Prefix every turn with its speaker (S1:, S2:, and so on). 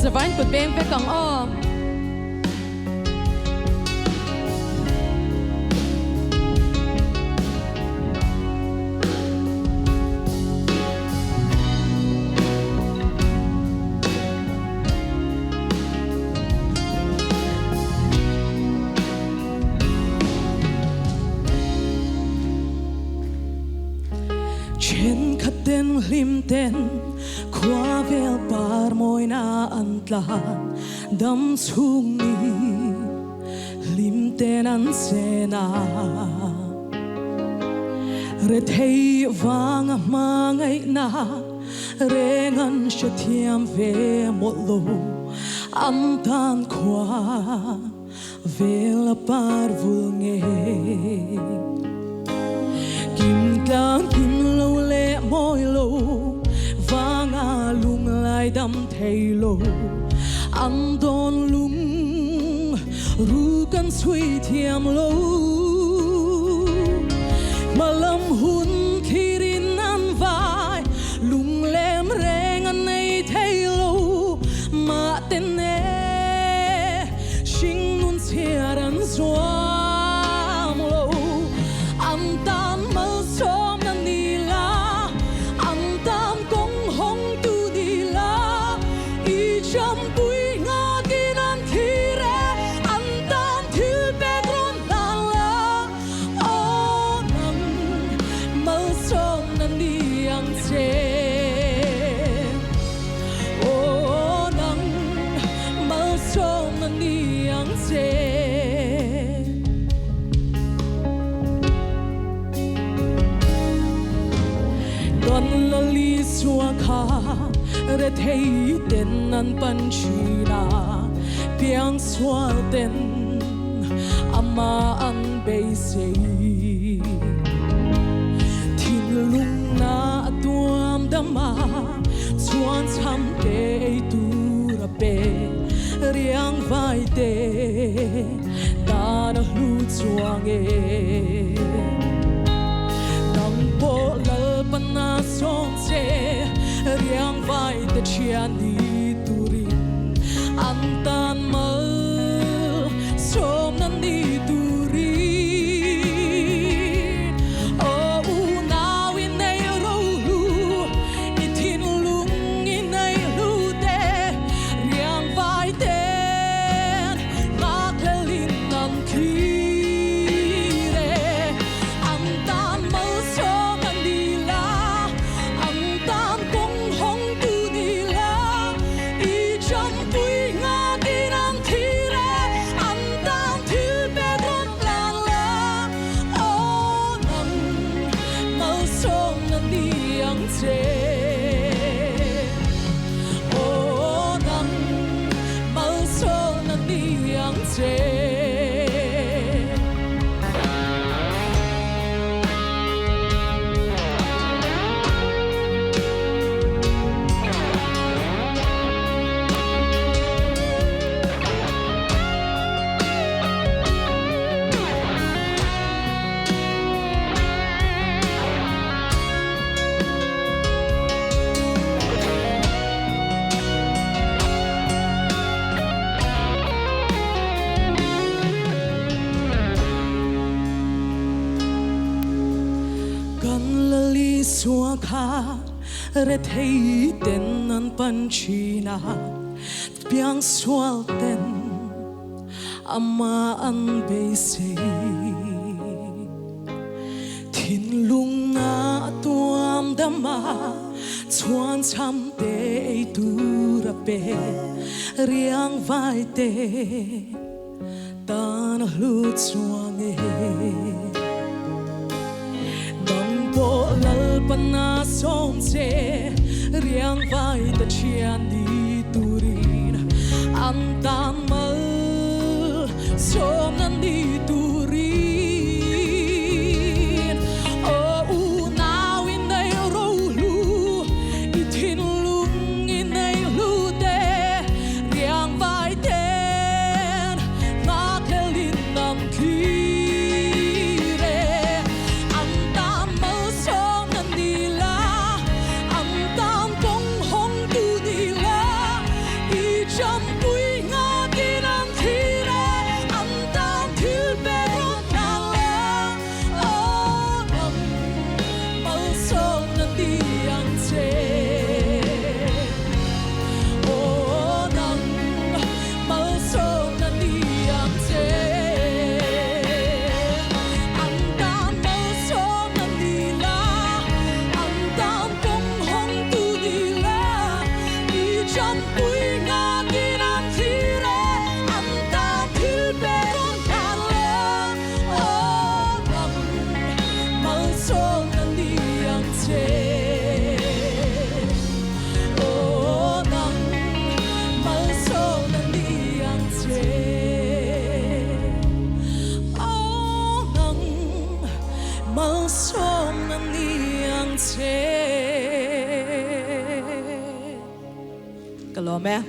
S1: Zavain kut beng pe kang o
S2: Chen khaten hlimten khwa vel par moina antla dam chung ni hlimten an sena re thei wang mangai na rengan shathiam ve molo am tan khwa vel par vulnge kim tlang kim lo le moi lo vanga lung lai dam thei lo an don lung ru kan sui thiam lo malam hun khirin an vai lung lem reng an nei thei lo ma ten ne sing nun chiaran zwa kha re thei ten nan pan china piang swal ten ama an be sei thin lung na tuam dama chuan cham te tu ra pe riang vai te ta na hu chuang e nang po la pana song se riang vai te chian ni turin an tan mal som nan ni turin o u now in nei ro lu in thin lung in nei lu te riang vai te ma klin nan ki re an tan mal som nan ni la an tan kong hong tu ni la I cham tui nga di nan thi re an tan thil pe don la la o nan mal som nan ni ang che o nan mal som nan ni ang che Sua kha re thei ten nan pan china piang swal ten ama an be sei thin lung na tuam dama chuan cham te tu ra pe riang vai te tan lu chuang e pana som se riang vai ta chian di turin an tan mal som nan di turin o u now in nei ro lu I thin lung in nei lu te riang vai ten ma kelin nam ki Cái lò mẹ